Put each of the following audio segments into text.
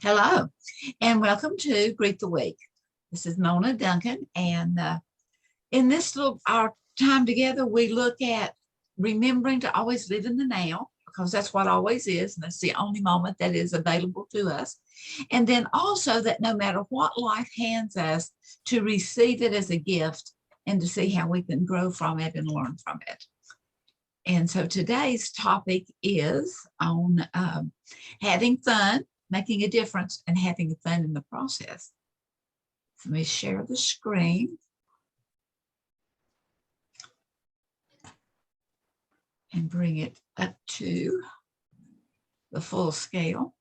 Hello, and welcome to Greet the Week. This is Mona Duncan, and in this little our time together, we look at remembering to always live in the now, because that's what always is, and that's the only moment that is available to us. And then also that no matter what life hands us, to receive it as a gift and to see how we can grow from it and learn from it. And so today's topic is on having fun, making a difference, and having fun in the process. Let me share the screen. And bring it up to the full scale.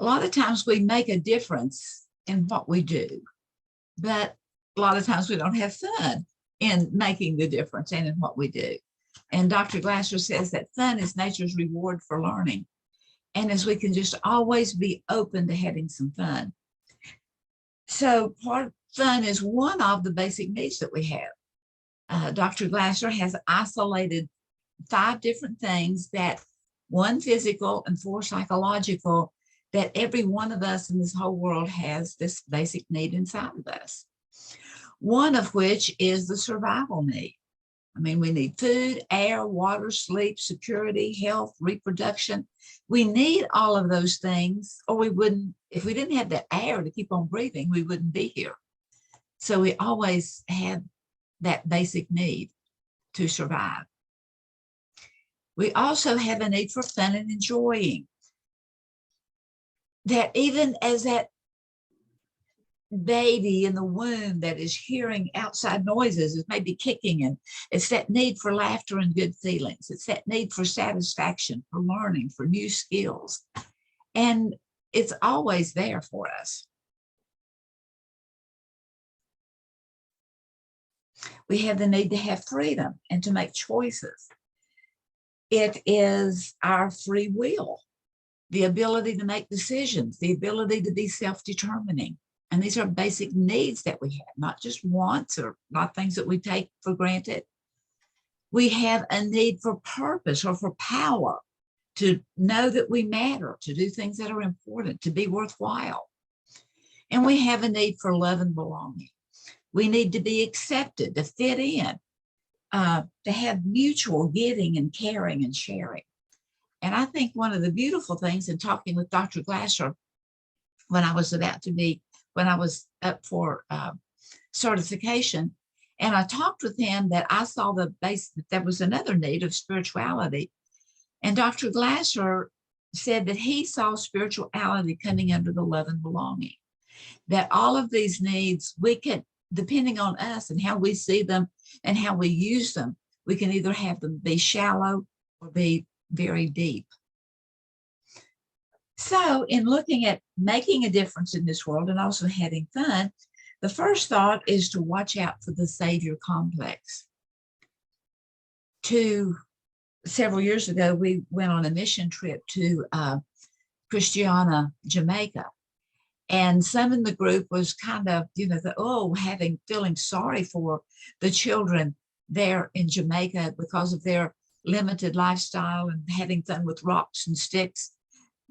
A lot of times we make a difference in what we do, but a lot of times we don't have fun in making the difference and in what we do. And Dr. Glasser says that fun is nature's reward for learning. And as we can just always be open to having some fun. So part of fun is one of the basic needs that we have. Dr. Glasser has isolated 5 different things, that 1 physical and 4 psychological, that every one of us in this whole world has this basic need inside of us. One of which is the survival need. I mean, we need food, air, water, sleep, security, health, reproduction. We need all of those things, or we wouldn't, if we didn't have that air to keep on breathing, we wouldn't be here. So we always have that basic need to survive. We also have a need for fun and enjoying. That even as that baby in the womb that is hearing outside noises, is maybe kicking, and it's that need for laughter and good feelings. It's that need for satisfaction, for learning, for new skills. And it's always there for us. We have the need to have freedom and to make choices. It is our free will, the ability to make decisions, the ability to be self-determining. And these are basic needs that we have, not just wants or not things that we take for granted. We have a need for purpose or for power, to know that we matter, to do things that are important, to be worthwhile. And we have a need for love and belonging. We need to be accepted, to fit in, to have mutual giving and caring and sharing. And I think one of the beautiful things in talking with Dr. Glasser when I was up for certification, and I talked with him, that I saw the base, that there was another need of spirituality. And Dr. Glasser said that he saw spirituality coming under the love and belonging. That all of these needs, we can, depending on us and how we see them and how we use them, we can either have them be shallow or be very deep. So in looking at making a difference in this world and also having fun, the first thought is to watch out for the savior complex. Several years ago, we went on a mission trip to Christiana, Jamaica. And some in the group was kind of, feeling sorry for the children there in Jamaica because of their limited lifestyle and having fun with rocks and sticks.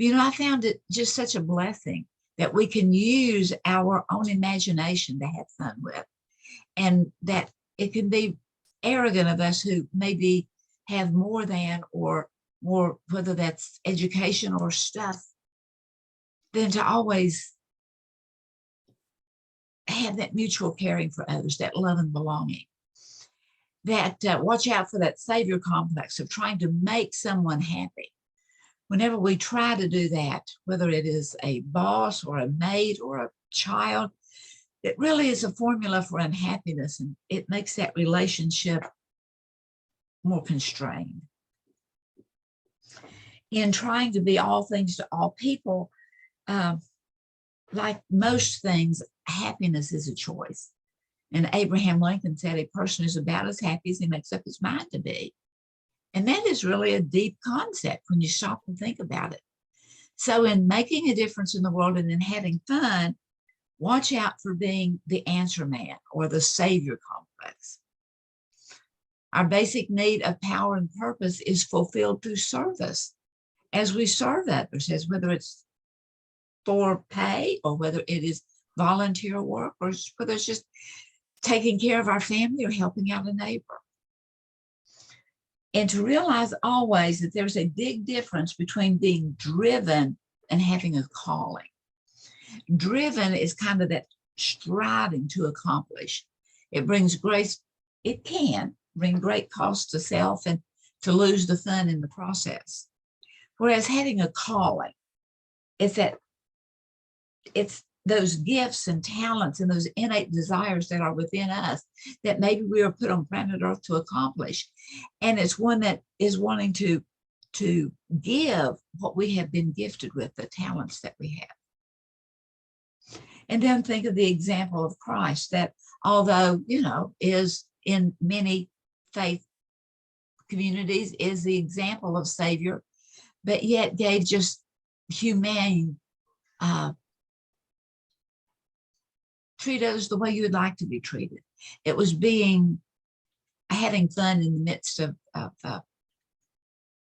I found it just such a blessing that we can use our own imagination to have fun with, and that it can be arrogant of us who maybe have more than or more, whether that's education or stuff, than to always have that mutual caring for others, that love and belonging. That watch out for that savior complex of trying to make someone happy. Whenever we try to do that, whether it is a boss or a mate or a child, it really is a formula for unhappiness, and it makes that relationship more constrained. In trying to be all things to all people, like most things, happiness is a choice. And Abraham Lincoln said, a person is about as happy as he makes up his mind to be. And that is really a deep concept when you stop and think about it. So in making a difference in the world and in having fun, watch out for being the answer man or the savior complex. Our basic need of power and purpose is fulfilled through service as we serve others, as whether it's for pay or whether it is volunteer work or whether it's just taking care of our family or helping out a neighbor. And to realize always that there's a big difference between being driven and having a calling. Driven is kind of that striving to accomplish. It brings grace. It can bring great cost to self and to lose the fun in the process. Whereas having a calling, it's those gifts and talents and those innate desires that are within us that maybe we are put on planet Earth to accomplish. And it's one that is wanting to give what we have been gifted with, the talents that we have. And then think of the example of Christ that, although, is in many faith communities, is the example of Savior, but yet gave just humane, treat others the way you would like to be treated. It was having fun in the midst of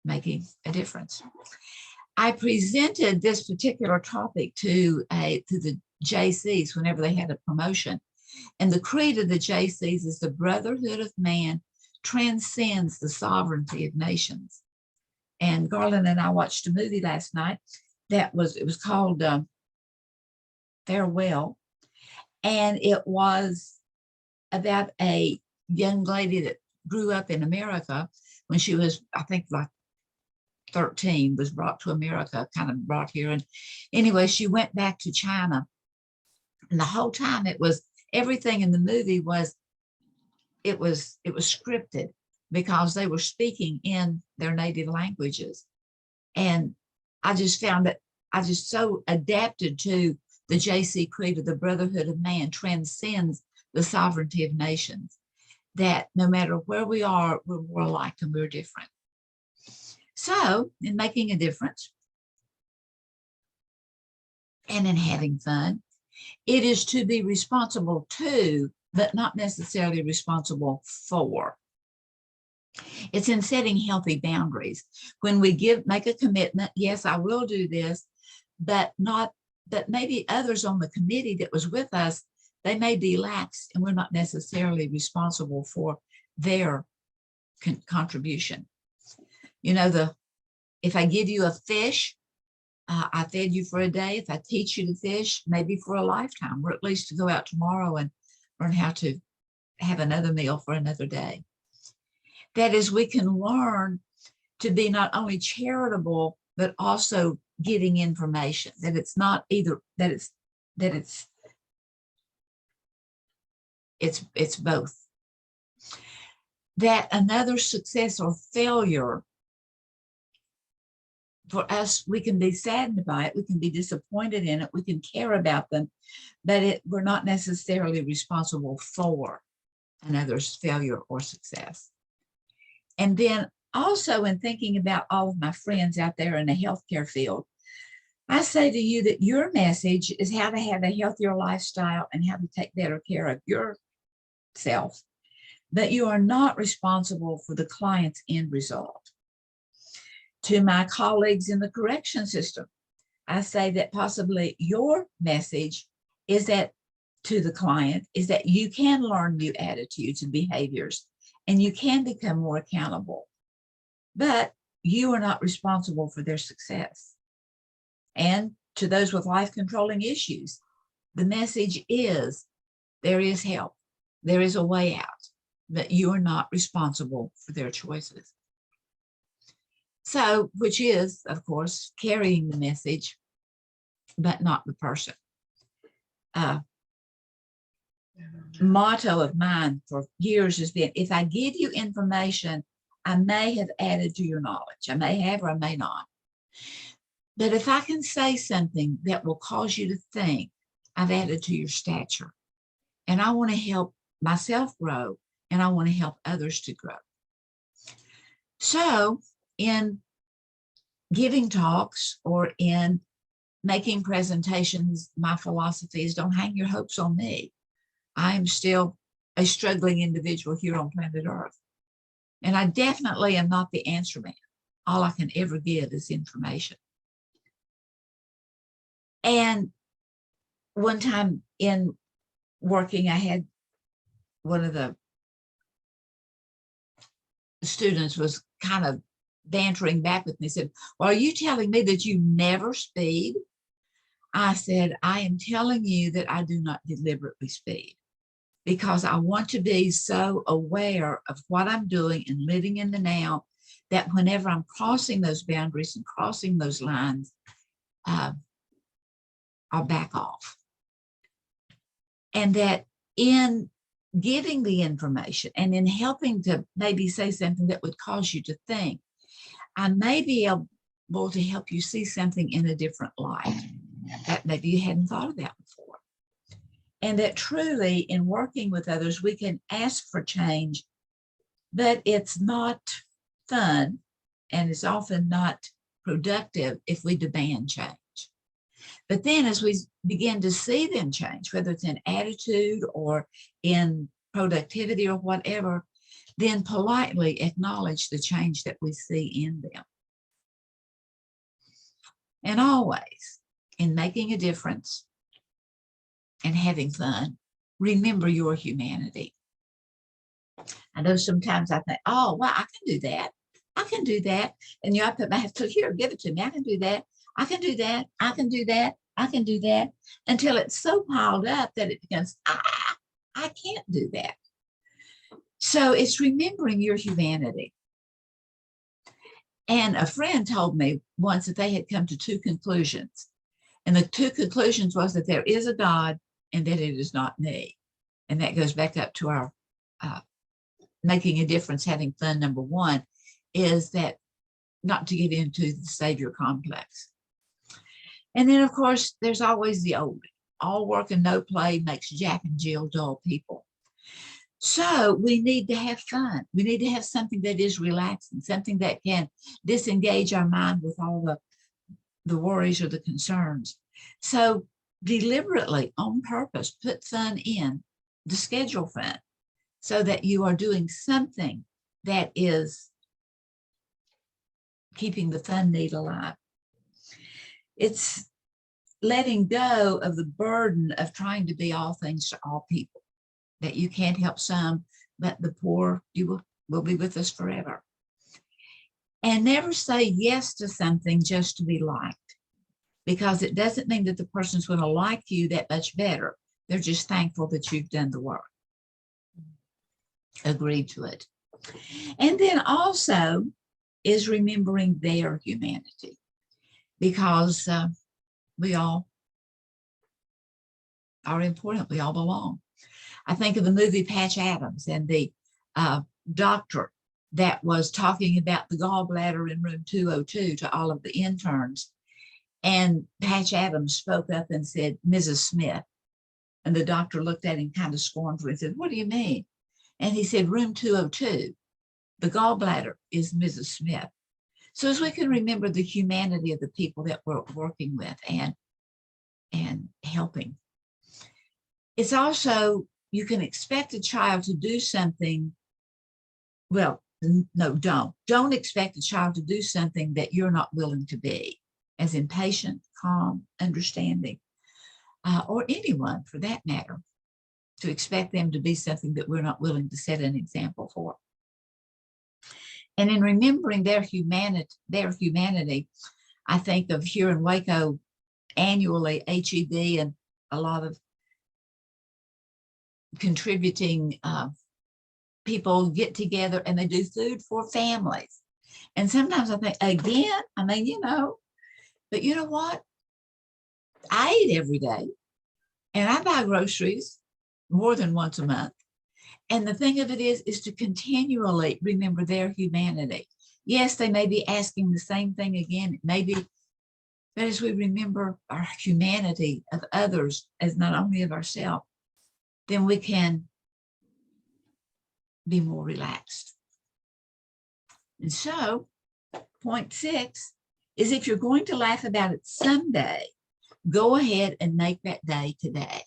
making a difference. I presented this particular topic to the JCs whenever they had a promotion. And the creed of the JCs is the brotherhood of man transcends the sovereignty of nations. And Garland and I watched a movie last night it was called Farewell. And it was about a young lady that grew up in America when she was, I think, like 13, was brought to America, kind of brought here. And anyway, she went back to China. And the whole time everything in the movie was scripted because they were speaking in their native languages. And I just found that I just so adapted to the JC creed of the brotherhood of man transcends the sovereignty of nations, that no matter where we are, we're more alike and we're different. So in making a difference and in having fun, it is to be responsible to, but not necessarily responsible for. It's in setting healthy boundaries. When we make a commitment, yes, I will do this, but maybe others on the committee that was with us, they may be lax and we're not necessarily responsible for their contribution. If I give you a fish, I fed you for a day. If I teach you to fish, maybe for a lifetime, or at least to go out tomorrow and learn how to have another meal for another day. That is, we can learn to be not only charitable, but also giving information, that it's not either, that it's both. That another success or failure, for us, we can be saddened by it, we can be disappointed in it, we can care about them, but we're not necessarily responsible for another's failure or success. And then also, in thinking about all of my friends out there in the healthcare field, I say to you that your message is how to have a healthier lifestyle and how to take better care of yourself, but you are not responsible for the client's end result. To my colleagues in the correction system, I say that possibly your message is that to the client is that you can learn new attitudes and behaviors and you can become more accountable, but you are not responsible for their success. And to those with life-controlling issues, the message is there is help, there is a way out, but you are not responsible for their choices. So, which is, of course, carrying the message, but not the person. Motto of mine for years has been, if I give you information, I may have added to your knowledge. I may have or I may not. But if I can say something that will cause you to think, I've added to your stature. And I want to help myself grow, and I want to help others to grow. So in giving talks or in making presentations, my philosophy is don't hang your hopes on me. I am still a struggling individual here on planet Earth. And I definitely am not the answer man. All I can ever give is information. And one time in working, I had one of the students was kind of bantering back with me, said, well, are you telling me that you never speed? I said, I am telling you that I do not deliberately speed, because I want to be so aware of what I'm doing and living in the now that whenever I'm crossing those boundaries and crossing those lines, I'll back off. And that in giving the information and in helping to maybe say something that would cause you to think, I may be able to help you see something in a different light that maybe you hadn't thought about before. And that truly in working with others, we can ask for change, but it's not fun and it's often not productive if we demand change. But then as we begin to see them change, whether it's in attitude or in productivity or whatever, then politely acknowledge the change that we see in them. And always, in making a difference and having fun, remember your humanity. I know sometimes I think, oh, well, I can do that. I can do that. And I put my hand to here, give it to me. I can do that. I can do that. I can do that. I can do that, until it's so piled up that it becomes, I can't do that. So it's remembering your humanity. And a friend told me once that they had come to two conclusions. And the two conclusions was that there is a God and that it is not me. And that goes back up to our making a difference, having fun. Number one is that not to get into the savior complex. And then, of course, there's always the old, all work and no play makes Jack and Jill dull people. So we need to have fun. We need to have something that is relaxing, something that can disengage our mind with all the worries or the concerns. So deliberately, on purpose, put fun in the schedule fun so that you are doing something that is keeping the fun need alive. It's letting go of the burden of trying to be all things to all people, that you can't help some, but the poor, you will be with us forever. And never say yes to something just to be liked, because it doesn't mean that the person's going to like you that much better. They're just thankful that you've done the work. Agreed to it. And then also is remembering their humanity, because we all are important. We all belong. I think of the movie Patch Adams and the doctor that was talking about the gallbladder in room 202 to all of the interns. And Patch Adams spoke up and said, Mrs. Smith. And the doctor looked at him kind of scornfully and said, what do you mean? And he said, room 202, the gallbladder is Mrs. Smith. So as we can remember the humanity of the people that we're working with and helping. It's also, you can expect a child to do something. Well, no, don't expect a child to do something that you're not willing to be, as in patient, calm, understanding, or anyone for that matter, to expect them to be something that we're not willing to set an example for. And in remembering their humanity, I think of here in Waco annually, HEB and a lot of contributing people get together and they do food for families. And sometimes I think, again, I mean, you know, but you know what? I eat every day and I buy groceries more than once a month. And the thing of it is to continually remember their humanity. Yes, they may be asking the same thing again, maybe, but as we remember our humanity of others as not only of ourselves, then we can be more relaxed. And so, point 6 is if you're going to laugh about it someday, go ahead and make that day today.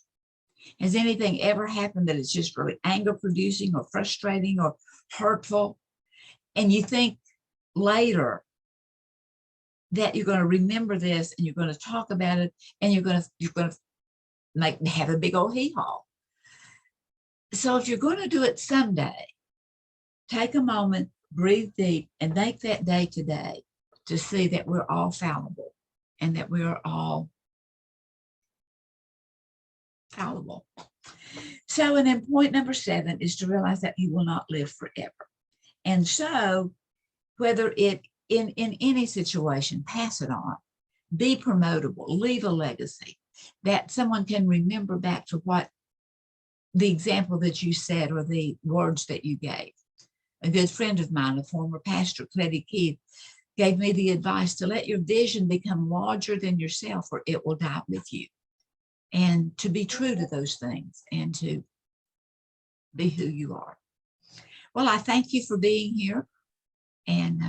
Has anything ever happened that is just really anger producing or frustrating or hurtful? And you think later that you're going to remember this and you're going to talk about it and you're going to have a big old hee-haw. So if you're going to do it someday, take a moment, breathe deep, and make that day today to see that we're all fallible and that we're all fallible. So, and then point number 7 is to realize that you will not live forever. And so whether it in any situation, pass it on, be promotable, leave a legacy that someone can remember back to what the example that you said or the words that you gave. A good friend of mine, a former pastor, Cletty Keith, gave me the advice to let your vision become larger than yourself or it will die with you. And to be true to those things and to be who you are. Well, I thank you for being here. And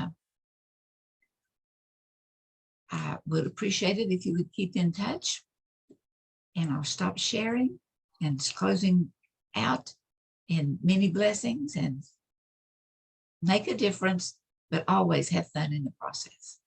I would appreciate it if you would keep in touch. And I'll stop sharing and closing out in many blessings and make a difference, but always have fun in the process.